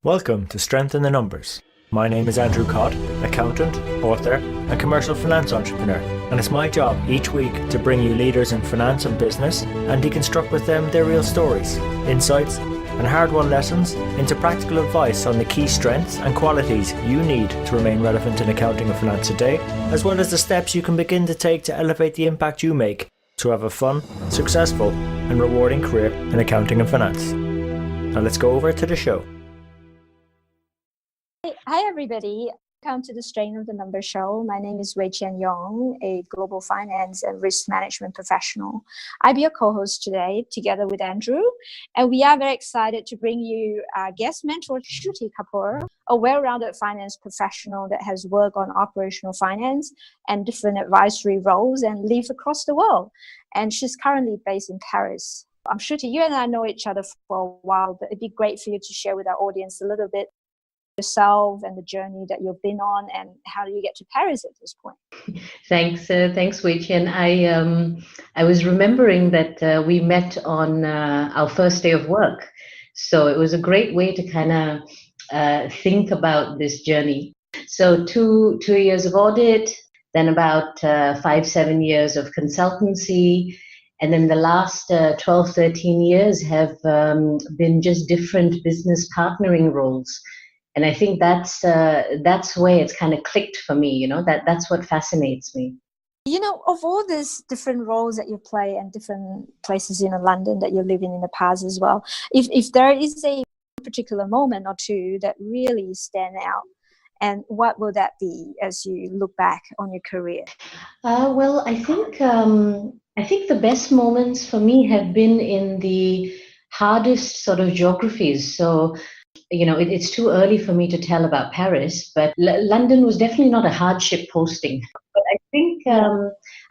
Welcome to Strength in the Numbers. My name is Andrew Cott, accountant, author, and commercial finance entrepreneur, and it's my job each week to bring you leaders in finance and business and deconstruct with them their real stories, insights, and hard-won lessons into practical advice on the key strengths and qualities you need to remain relevant in accounting and finance today, as well as the steps you can begin to take to elevate the impact you make to have a fun, successful, and rewarding career in accounting and finance. Now let's go over to the show. Hi, everybody. Welcome to the Strength of the Numbers show. My name is Wei Chien Yoong, a global finance and risk management professional. I'll be your co-host today, together with Andrew, and we are very excited to bring you our guest mentor, Shruti Kapoor, a well-rounded finance professional that has worked on operational finance and different advisory roles and lives across the world. And she's currently based in Paris. Shruti, you and I know each other for a while, but it'd be great for you to share with our audience a little bit yourself and the journey that you've been on, and how do you get to Paris at this point? Thanks, Wei Chien. I was remembering that we met on our first day of work, so it was a great way to kind of think about this journey. So two years of audit, then about 5-7 years of consultancy, and then the last 12, 13 years have been just different business partnering roles. And I think that's where it's kind of clicked for me, you know, that's what fascinates me. You know, of all these different roles that you play and different places in London that you're living in the past as well, if there is a particular moment or two that really stand out, and what will that be as you look back on your career? Well, I think the best moments for me have been in the hardest sort of geographies. So, you know, it's too early for me to tell about Paris, but London was definitely not a hardship posting. But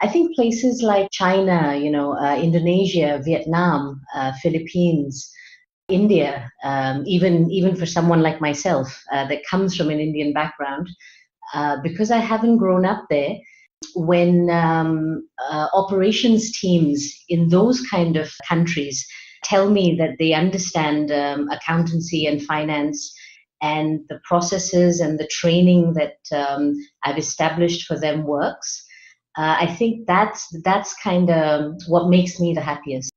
I think places like China, you know, Indonesia, Vietnam, Philippines, India, even for someone like myself that comes from an Indian background, because I haven't grown up there. When operations teams in those kind of countries tell me that they understand accountancy and finance and the processes and the training that I've established for them works, I think that's kind of what makes me the happiest.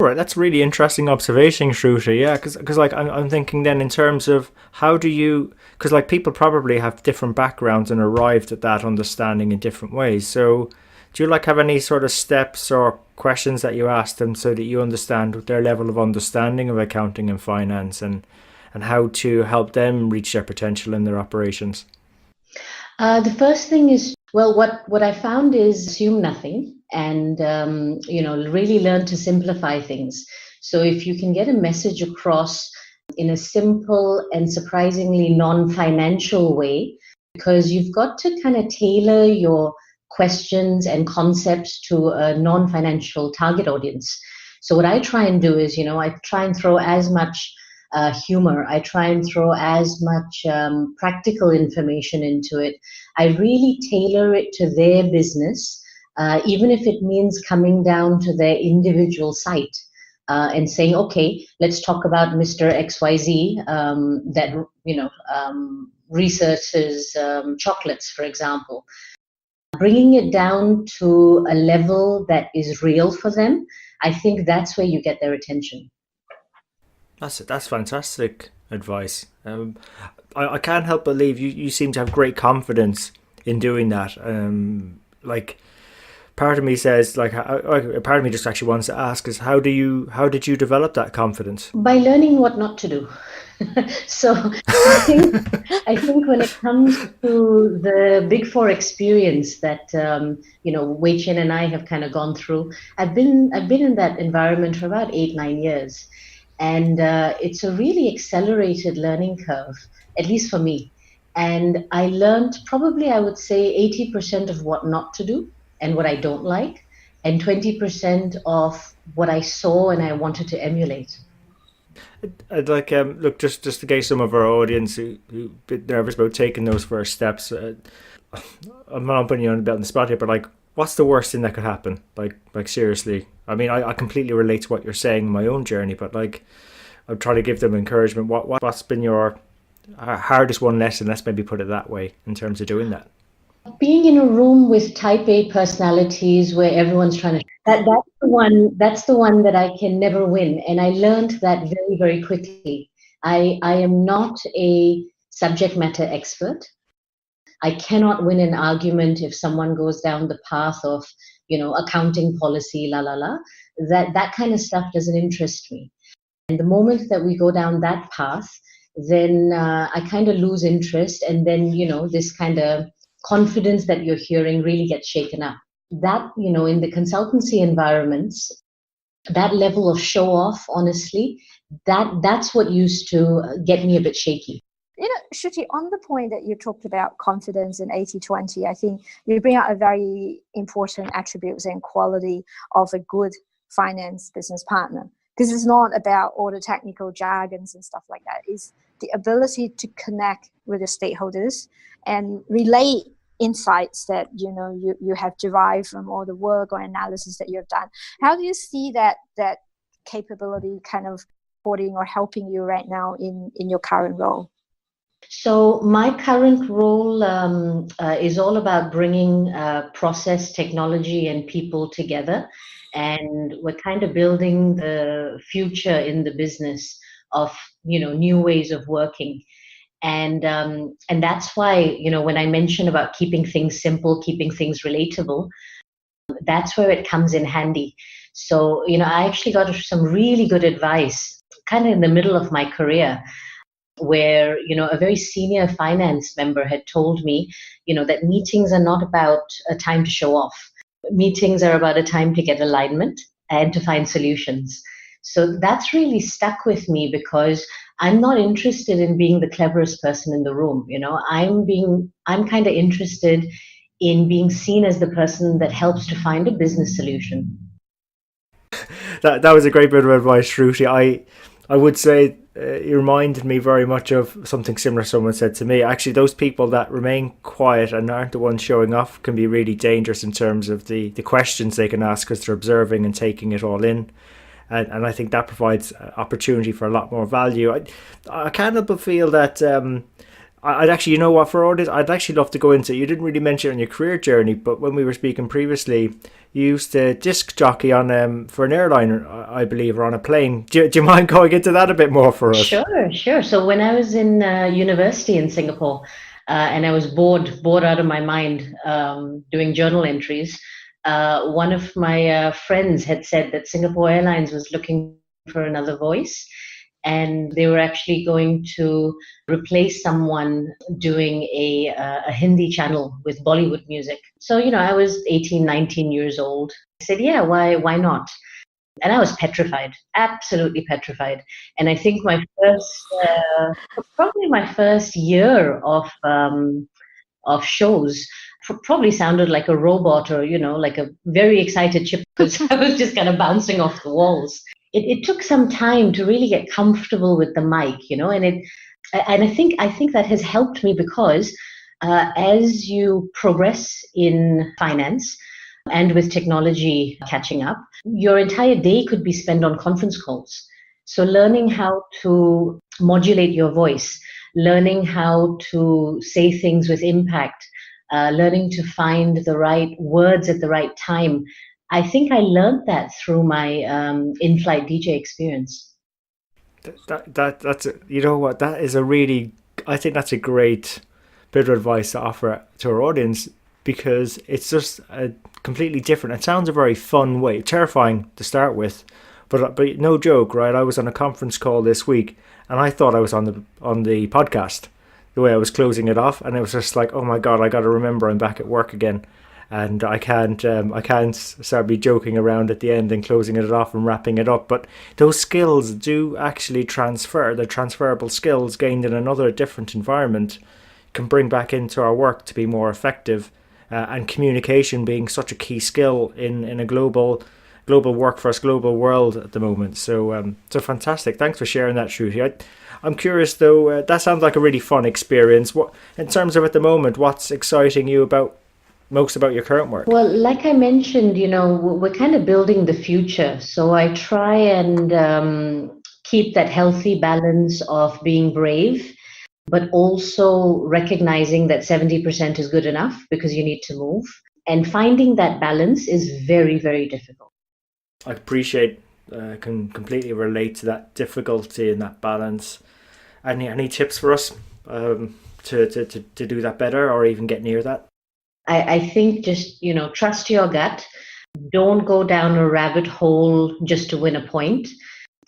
Right, that's really interesting observation, Shruti. Yeah, because like I'm thinking then in terms of how do you, because like people probably have different backgrounds and arrived at that understanding in different ways. So do you like have any sort of steps or questions that you ask them so that you understand their level of understanding of accounting and finance and how to help them reach their potential in their operations? The first thing is, well, what I found is assume nothing and, you know, really learn to simplify things. So if you can get a message across in a simple and surprisingly non-financial way, because you've got to kind of tailor your questions and concepts to a non-financial target audience. So what I try and do is, you know, I try and throw as much humor. I try and throw as much practical information into it. I really tailor it to their business, even if it means coming down to their individual site and saying, okay, let's talk about Mr. XYZ that, you know, researches chocolates, for example. Bringing it down to a level that is real for them, I think that's where you get their attention. That's fantastic advice. I can't help but believe you seem to have great confidence in doing that. Like part of me says, like, part of me just actually wants to ask is how did you develop that confidence? By learning what not to do. So I think when it comes to the Big Four experience that you know, Wei Chien and I have kind of gone through, I've been in that environment for about 8-9 years, and it's a really accelerated learning curve, at least for me. And I learned probably, I would say, 80% of what not to do and what I don't like, and 20% of what I saw and I wanted to emulate. I'd like look just to gauge some of our audience who a bit nervous about taking those first steps. I'm not putting you on the spot here, but like, what's the worst thing that could happen? Like seriously. I mean, I completely relate to what you're saying in my own journey, but like, I'm trying to give them encouragement. What's been your hardest one lesson? Let's maybe put it that way in terms of doing that. Being in a room with type A personalities where everyone's trying to that's the one that I can never win. And I learned that very, very quickly. I am not a subject matter expert. I cannot win an argument if someone goes down the path of, accounting policy, la la la. That kind of stuff doesn't interest me. And the moment that we go down that path, then I kind of lose interest, and then this kind of confidence that you're hearing really gets shaken up. That in the consultancy environments, that level of show off, honestly, that's what used to get me a bit shaky. Shruti, on the point that you talked about confidence and 80-20, I think you bring out a very important attribute and quality of a good finance business partner. Because it's not about all the technical jargons and stuff like that. It's the ability to connect with the stakeholders and relate insights that you have derived from all the work or analysis that you've done. How do you see that capability kind of supporting or helping you right now in your current role? So my current role is all about bringing process, technology, and people together. And we're kind of building the future in the business of, new ways of working. And that's why, when I mention about keeping things simple, keeping things relatable, that's where it comes in handy. So, I actually got some really good advice kind of in the middle of my career, where a very senior finance member had told me that meetings are not about a time to show off. Meetings are about a time to get alignment and to find solutions. So that's really stuck with me, because I'm not interested in being the cleverest person in the room. I'm kind of interested in being seen as the person that helps to find a business solution. That was a great bit of advice, Shruti. I would say it reminded me very much of something similar someone said to me. Actually, those people that remain quiet and aren't the ones showing off can be really dangerous in terms of the questions they can ask, because they're observing and taking it all in. And I think that provides opportunity for a lot more value. I kind of feel that I'd actually, for all this, I'd actually love to go into, you didn't really mention it on your career journey, but when we were speaking previously, you used to disc jockey on for an airline, I believe, or on a plane. Do you mind going into that a bit more for us? Sure. So when I was in university in Singapore, and I was bored out of my mind doing journal entries, one of my friends had said that Singapore Airlines was looking for another voice, and they were actually going to replace someone doing a Hindi channel with Bollywood music. So, I was 18, 19 years old. I said, yeah, why not? And I was petrified, absolutely petrified. And I think probably my first year of shows probably sounded like a robot, or like a very excited chip, because I was just kind of bouncing off the walls. It took some time to really get comfortable with the mic, and I think that has helped me, because as you progress in finance and with technology catching up, your entire day could be spent on conference calls. So learning how to modulate your voice, learning how to say things with impact, learning to find the right words at the right time. I think I learned that through my in-flight DJ experience. That's what, that is I think that's a great bit of advice to offer to our audience, because it's just a completely different, it sounds a very fun way, terrifying to start with, but no joke, right? I was on a conference call this week and I thought I was on the podcast the way I was closing it off, and it was just like, oh my god, I got to remember I'm back at work again, and I can't start be joking around at the end and closing it off and wrapping it up. But those skills do actually transfer. The transferable skills gained in another different environment can bring back into our work to be more effective, and communication being such a key skill in a global workforce, global world at the moment. So fantastic. Thanks for sharing that, Shruti. I'm curious though, that sounds like a really fun experience. What, in terms of at the moment, what's exciting you most about your current work? Well, like I mentioned, we're kind of building the future. So I try and keep that healthy balance of being brave, but also recognizing that 70% is good enough because you need to move. And finding that balance is very, very difficult. I appreciate, can completely relate to that difficulty and that balance. Any tips for us to do that better or even get near that? I think just, trust your gut. Don't go down a rabbit hole just to win a point.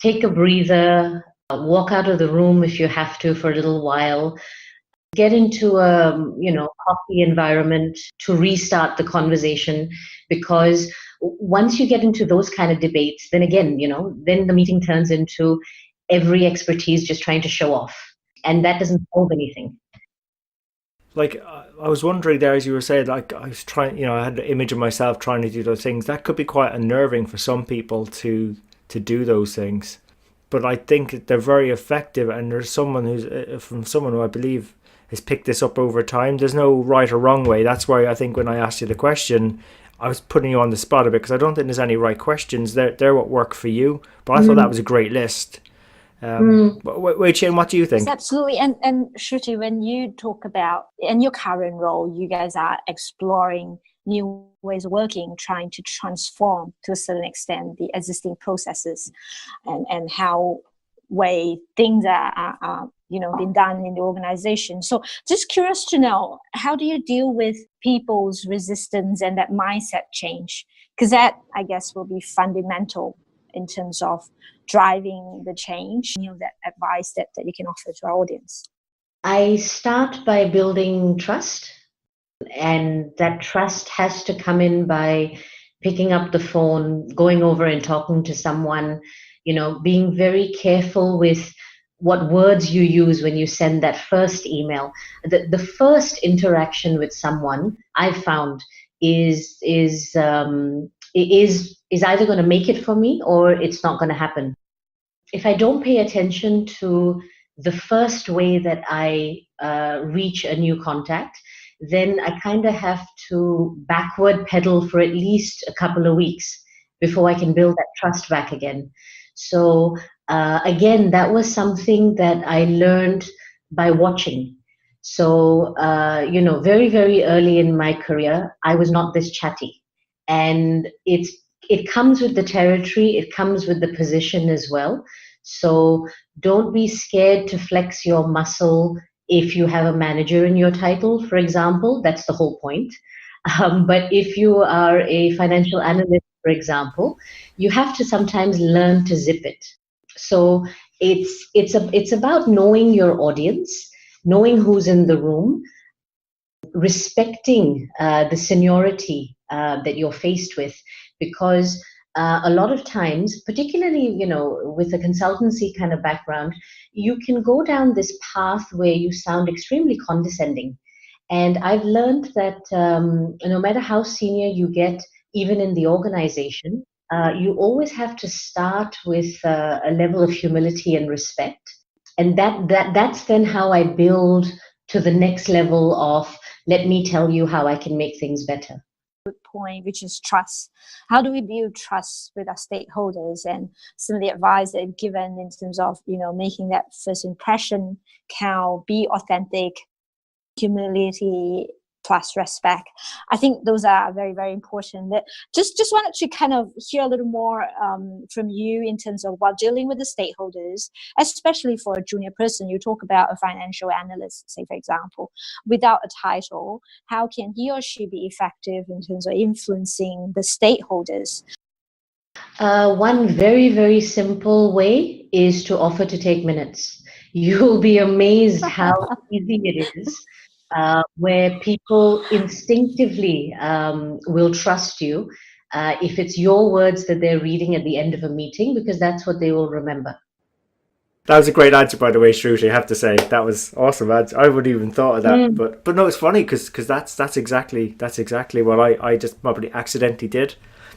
Take a breather, walk out of the room if you have to for a little while. Get into a, coffee environment to restart the conversation, because once you get into those kind of debates, then again, then the meeting turns into every expertise just trying to show off. And that doesn't solve anything. Like, I was wondering there, as you were saying, like I was trying, I had the image of myself trying to do those things. That could be quite unnerving for some people to do those things. But I think they're very effective, and there's someone who I believe has picked this up over time. There's no right or wrong way. That's why I think when I asked you the question, I was putting you on the spot a bit, because I don't think there's any right questions. They're what work for you. But I thought that was a great list. Wei Chien, what do you think? Yes, absolutely. And Shruti, when you talk about in your current role, you guys are exploring new ways of working, trying to transform to a certain extent the existing processes and how way things are being done in the organization. So just curious to know, how do you deal with people's resistance and that mindset change? Because that, I guess, will be fundamental in terms of driving the change, that advice that you can offer to our audience. I start by building trust, and that trust has to come in by picking up the phone, going over and talking to someone, being very careful with what words you use when you send that first email. The first interaction with someone, I've found, is either going to make it for me or it's not going to happen. If I don't pay attention to the first way that I reach a new contact, then I kind of have to backward pedal for at least a couple of weeks before I can build that trust back again. So again, that was something that I learned by watching. So, very, very early in my career, I was not this chatty. And it comes with the territory, it comes with the position as well. So don't be scared to flex your muscle if you have a manager in your title, for example. That's the whole point. But if you are a financial analyst, for example, you have to sometimes learn to zip it. So it's about knowing your audience, knowing who's in the room, respecting the seniority that you're faced with, because a lot of times, particularly with a consultancy kind of background, you can go down this path where you sound extremely condescending. And I've learned that no matter how senior you get, even in the organization, you always have to start with a level of humility and respect. And that's then how I build to the next level of, let me tell you how I can make things better. Good point, which is trust. How do we build trust with our stakeholders, and some of the advice that you've given in terms of making that first impression count, be authentic, humility plus respect. I think those are very, very important. That just wanted to kind of hear a little more from you in terms of while dealing with the stakeholders, especially for a junior person. You talk about a financial analyst, say for example, without a title, how can he or she be effective in terms of influencing the stakeholders? One very, very simple way is to offer to take minutes. You'll be amazed how easy it is. Where people instinctively will trust you if it's your words that they're reading at the end of a meeting, because that's what they will remember. That was a great answer, by the way, Shruti. I have to say that was awesome. I wouldn't even thought of that, but no, it's funny because that's exactly what I just probably accidentally did,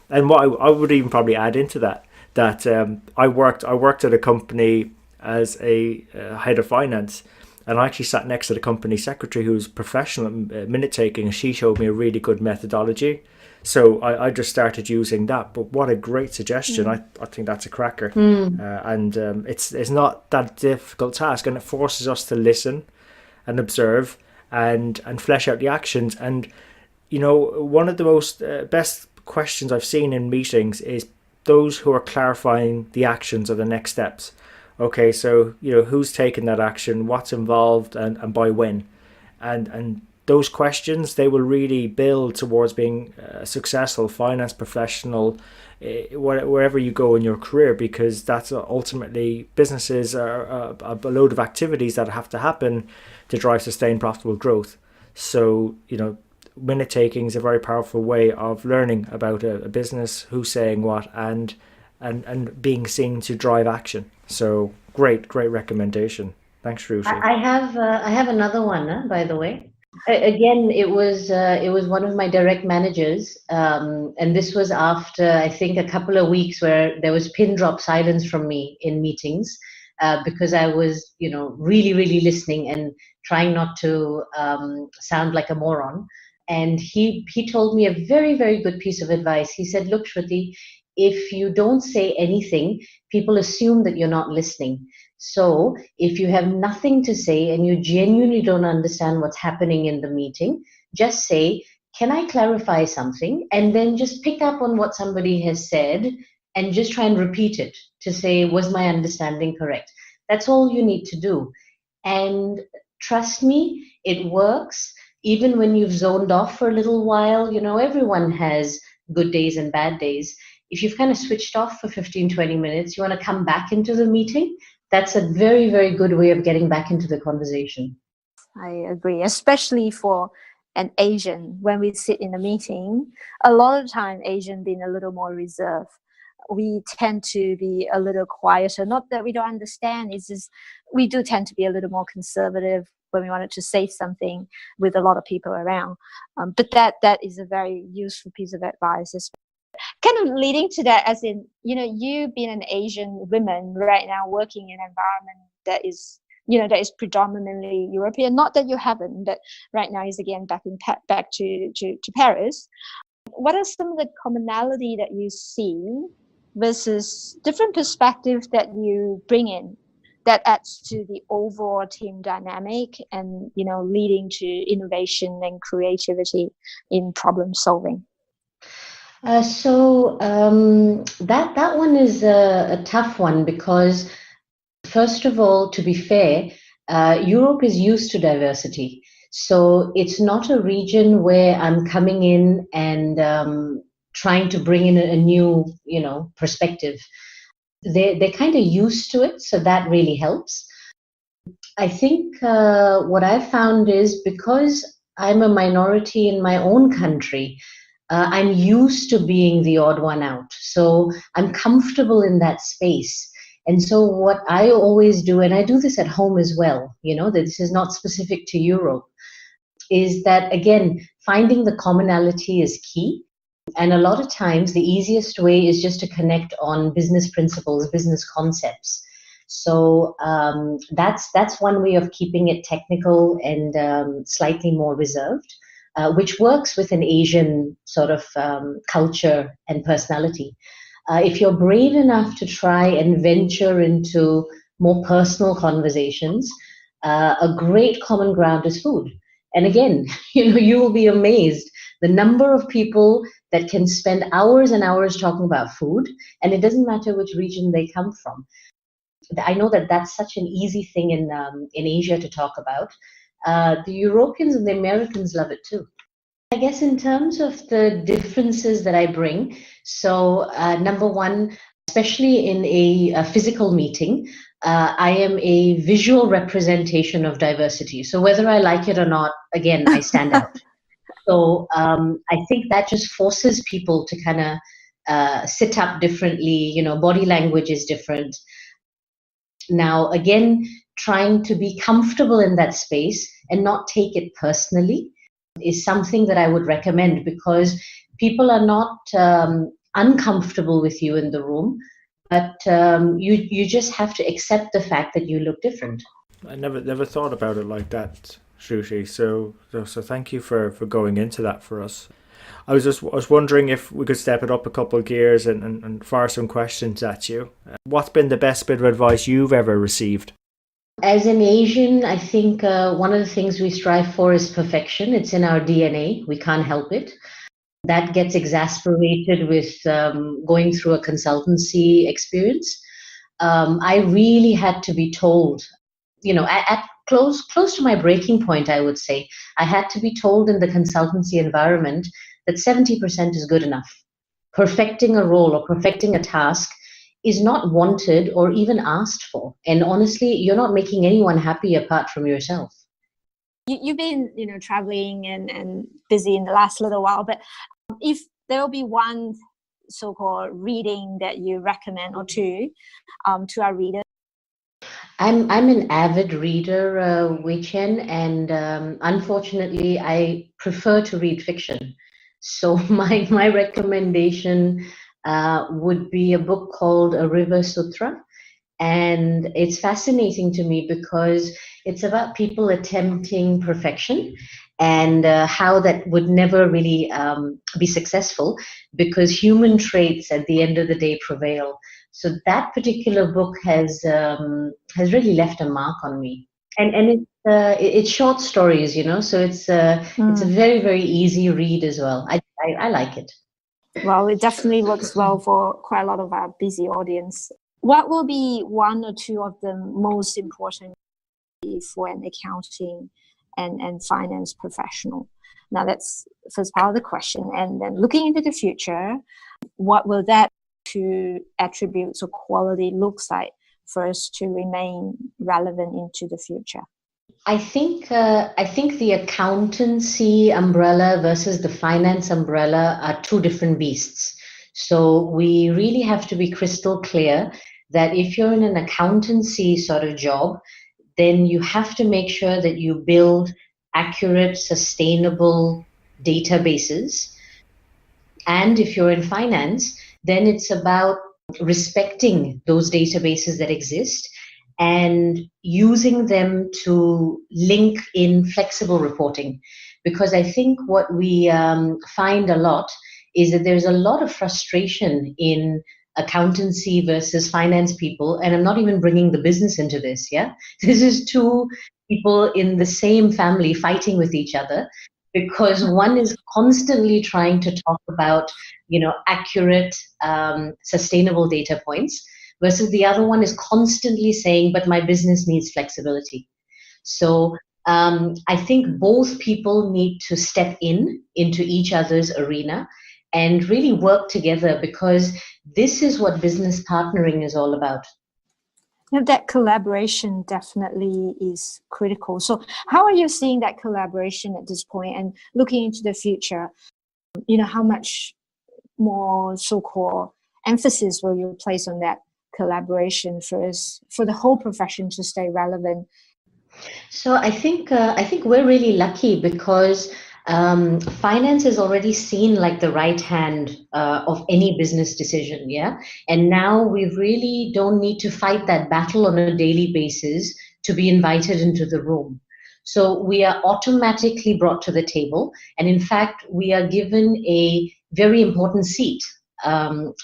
and what I would even probably add into that I worked at a company as a head of finance. And I actually sat next to the company secretary, who was professional at minute taking, and she showed me a really good methodology. So I just started using that. But what a great suggestion. I think that's a cracker. And it's not that difficult task, and it forces us to listen and observe and flesh out the actions. And, you know, one of the most best questions I've seen in meetings is those who are clarifying the actions or the next steps. Okay, so, you know, who's taking that action, what's involved, and by when? And those questions, they will really build towards being a successful finance professional wherever you go in your career, because that's ultimately businesses are a load of activities that have to happen to drive sustained profitable growth. So, you know, minute taking is a very powerful way of learning about a business, who's saying what, and being seen to drive action. So great recommendation. Thanks, Shruti. I have another one, by the way. Again, it was one of my direct managers, and this was after, I think, a couple of weeks where there was pin drop silence from me in meetings, because I was, you know, really listening and trying not to sound like a moron. And he told me a very good piece of advice. He said, "Look, Shruti, if you don't say anything, people assume that you're not listening. So if you have nothing to say and you genuinely don't understand what's happening in the meeting, just say, 'Can I clarify something?' And then just pick up on what somebody has said and just try and repeat it to say, 'Was my understanding correct?' That's all you need to do. And trust me, it works. Even when you've zoned off for a little while, you know, everyone has good days and bad days. If you've kind of switched off for 15, 20 minutes, you want to come back into the meeting, that's a very good way of getting back into the conversation." I agree, especially for an Asian. When we sit in a meeting, a lot of the time Asian being a little more reserved. We tend to be a little quieter. Not that we don't understand, it's just we do tend to be a little more conservative when we wanted to say something with a lot of people around. But that is a very useful piece of advice. Kind of leading to that, as in, you know, you being an Asian woman right now working in an environment that is, you know, that is predominantly European. Not that you haven't, but right now is again back to Paris. What are some of the commonality that you see versus different perspectives that you bring in that adds to the overall team dynamic and, you know, leading to innovation and creativity in problem solving? That one is a tough one because, first of all, to be fair, Europe is used to diversity. So it's not a region where I'm coming in and trying to bring in a new, you know, perspective. They're kind of used to it, so that really helps. I think what I've found is because I'm a minority in my own country, I'm used to being the odd one out. So I'm comfortable in that space. And so what I always do, and I do this at home as well, you know, that this is not specific to Europe, is that, again, finding the commonality is key. And a lot of times the easiest way is just to connect on business principles, business concepts. So that's one way of keeping it technical and slightly more reserved, which works with an Asian sort of culture and personality. If you're brave enough to try and venture into more personal conversations, a great common ground is food. And again, you know, you will be amazed the number of people that can spend hours and hours talking about food, and it doesn't matter which region they come from. I know that that's such an easy thing in Asia to talk about. The Europeans and the Americans love it too. I guess in terms of the differences that I bring, so number one, especially in a physical meeting, I am a visual representation of diversity. So whether I like it or not, again, I stand out. So I think that just forces people to kind of sit up differently. You know, body language is different. Now, again, trying to be comfortable in that space and not take it personally is something that I would recommend, because people are not uncomfortable with you in the room, but you just have to accept the fact that you look different. I never thought about it like that, Shruti. So thank you for going into that for us. I was wondering if we could step it up a couple of gears and fire some questions at you. What's been the best bit of advice you've ever received? As an Asian, I think one of the things we strive for is perfection. It's in our DNA. We can't help it. That gets exasperated with going through a consultancy experience. I really had to be told, at close to my breaking point, I would say, I had to be told in the consultancy environment that 70% is good enough. Perfecting a role or perfecting a task is not wanted or even asked for. And honestly, you're not making anyone happy apart from yourself. You've been, traveling and busy in the last little while, but if there will be one so-called reading that you recommend or two to our readers. I'm an avid reader, Wei Chien, and unfortunately, I prefer to read fiction. So my recommendation would be a book called A River Sutra, and it's fascinating to me because it's about people attempting perfection and how that would never really be successful because human traits at the end of the day prevail. So that particular book has really left a mark on me. And it's short stories, so it's a very, very easy read as well. I like it. Well, it definitely works well for quite a lot of our busy audience. What will be one or two of the most important for an accounting and finance professional? Now, that's the first part of the question. And then looking into the future, what will that two attributes or quality looks like for us to remain relevant into the future? I think the accountancy umbrella versus the finance umbrella are two different beasts. So we really have to be crystal clear that if you're in an accountancy sort of job, then you have to make sure that you build accurate, sustainable databases. And if you're in finance, then it's about respecting those databases that exist and using them to link in flexible reporting. Because I think what we find a lot is that there's a lot of frustration in accountancy versus finance people. And I'm not even bringing the business into this, yeah? This is two people in the same family fighting with each other because one is constantly trying to talk about, accurate, sustainable data points versus the other one is constantly saying, but my business needs flexibility. So I think both people need to step into each other's arena and really work together because this is what business partnering is all about. That collaboration definitely is critical. So how are you seeing that collaboration at this point and looking into the future? How much more so-called emphasis will you place on that collaboration for the whole profession to stay relevant? So I think we're really lucky because finance is already seen like the right hand of any business decision, yeah. And now we really don't need to fight that battle on a daily basis to be invited into the room. So we are automatically brought to the table, and in fact, we are given a very important seat on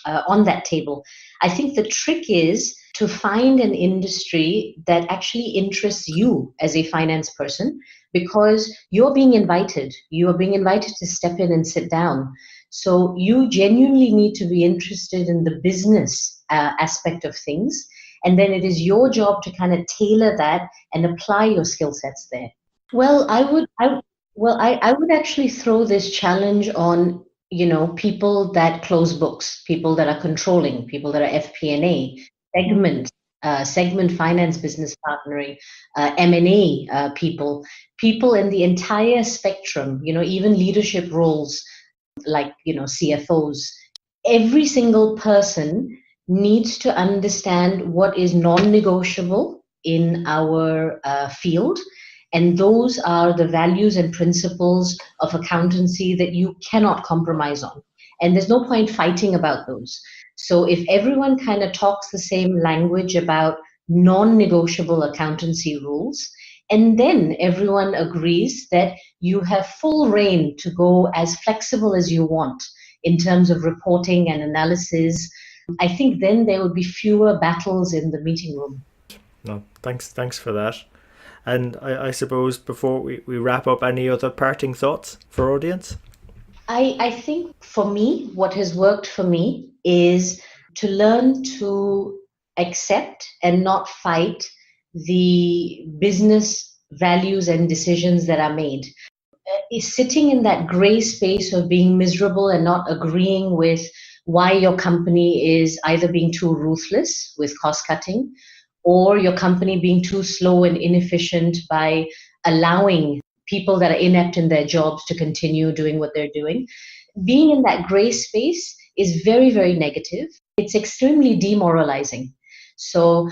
that table. I think the trick is to find an industry that actually interests you as a finance person because you're being invited. You are being invited to step in and sit down. So you genuinely need to be interested in the business aspect of things. And then it is your job to kind of tailor that and apply your skill sets there. Well, I would actually throw this challenge on people that close books, people that are controlling, people that are FP&A, segment finance, business partnering, M&A people in the entire spectrum, even leadership roles like, CFOs. Every single person needs to understand what is non-negotiable in our field. And those are the values and principles of accountancy that you cannot compromise on. And there's no point fighting about those. So if everyone kind of talks the same language about non-negotiable accountancy rules, And then everyone agrees that you have full reign to go as flexible as you want in terms of reporting and analysis. I think then there would be fewer battles in the meeting room. No, thanks for that. And I suppose before we wrap up, any other parting thoughts for audience? I think for me, what has worked for me is to learn to accept and not fight the business values and decisions that are made. Is sitting in that gray space of being miserable and not agreeing with why your company is either being too ruthless with cost cutting or your company being too slow and inefficient by allowing people that are inept in their jobs to continue doing what they're doing. Being in that gray space is very, very negative. It's extremely demoralizing. So,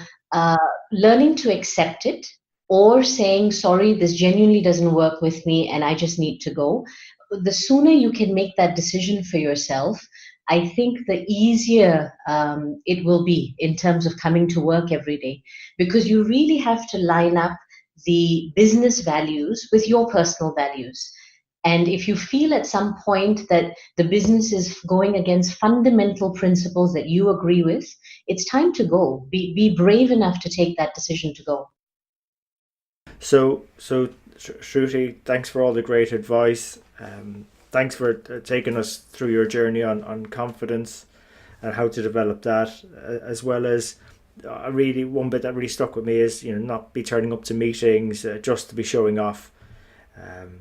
learning to accept it or saying, sorry, this genuinely doesn't work with me and I just need to go. The sooner you can make that decision for yourself, I think the easier it will be in terms of coming to work every day, because you really have to line up the business values with your personal values. And if you feel at some point that the business is going against fundamental principles that you agree with, it's time to go. Be brave enough to take that decision to go. So Shruti, thanks for all the great advice. Thanks for taking us through your journey on confidence and how to develop that, as well as really one bit that really stuck with me is not be turning up to meetings just to be showing off.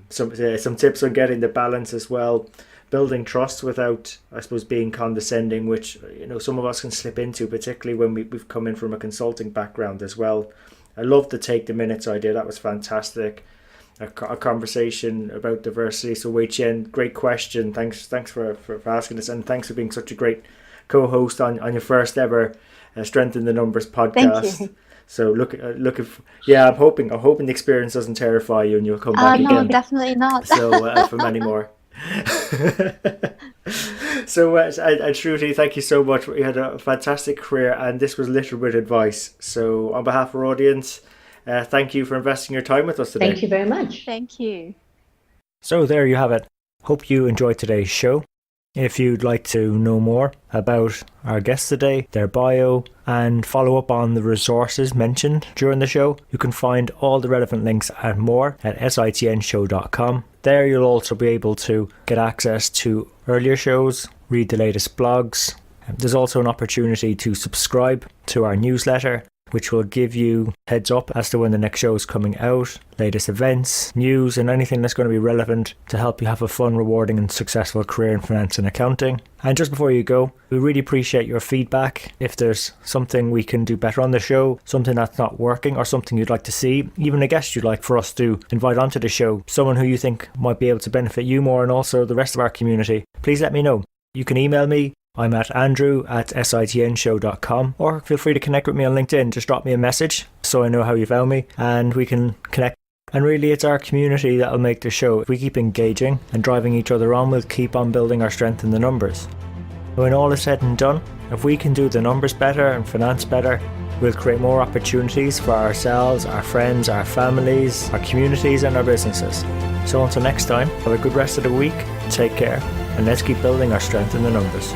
Some tips on getting the balance as well, building trust without, I suppose, being condescending, which some of us can slip into, particularly when we've come in from a consulting background as well. I love the Take the Minutes idea. That was fantastic. A conversation about diversity. So Wei Chien, great question. Thanks for asking us, and thanks for being such a great co-host on your first ever Strength in the Numbers podcast. Thank you. So I'm hoping the experience doesn't terrify you and you'll come back No, again. definitely not. So for many more. So and Shruti, thank you so much. You had a fantastic career, and this was littered with advice. So on behalf of our audience, thank you for investing your time with us today. Thank you very much. Thank you. So there you have it. Hope you enjoyed today's show. If you'd like to know more about our guests today, their bio, and follow up on the resources mentioned during the show, you can find all the relevant links and more at sitnshow.com. There you'll also be able to get access to earlier shows, read the latest blogs. There's also an opportunity to subscribe to our newsletter, which will give you heads up as to when the next show is coming out, latest events, news, and anything that's going to be relevant to help you have a fun, rewarding and successful career in finance and accounting. And just before you go, we really appreciate your feedback. If there's something we can do better on the show, something that's not working, or something you'd like to see, even a guest you'd like for us to invite onto the show, someone who you think might be able to benefit you more and also the rest of our community, please let me know. You can email me. I'm at andrew@sitnshow.com, or feel free to connect with me on LinkedIn. Just drop me a message so I know how you found me and we can connect. And really, it's our community that'll make the show. If we keep engaging and driving each other on, we'll keep on building our strength in the numbers. When all is said and done, if we can do the numbers better and finance better, we'll create more opportunities for ourselves, our friends, our families, our communities and our businesses. So until next time, have a good rest of the week, take care, and let's keep building our strength in the numbers.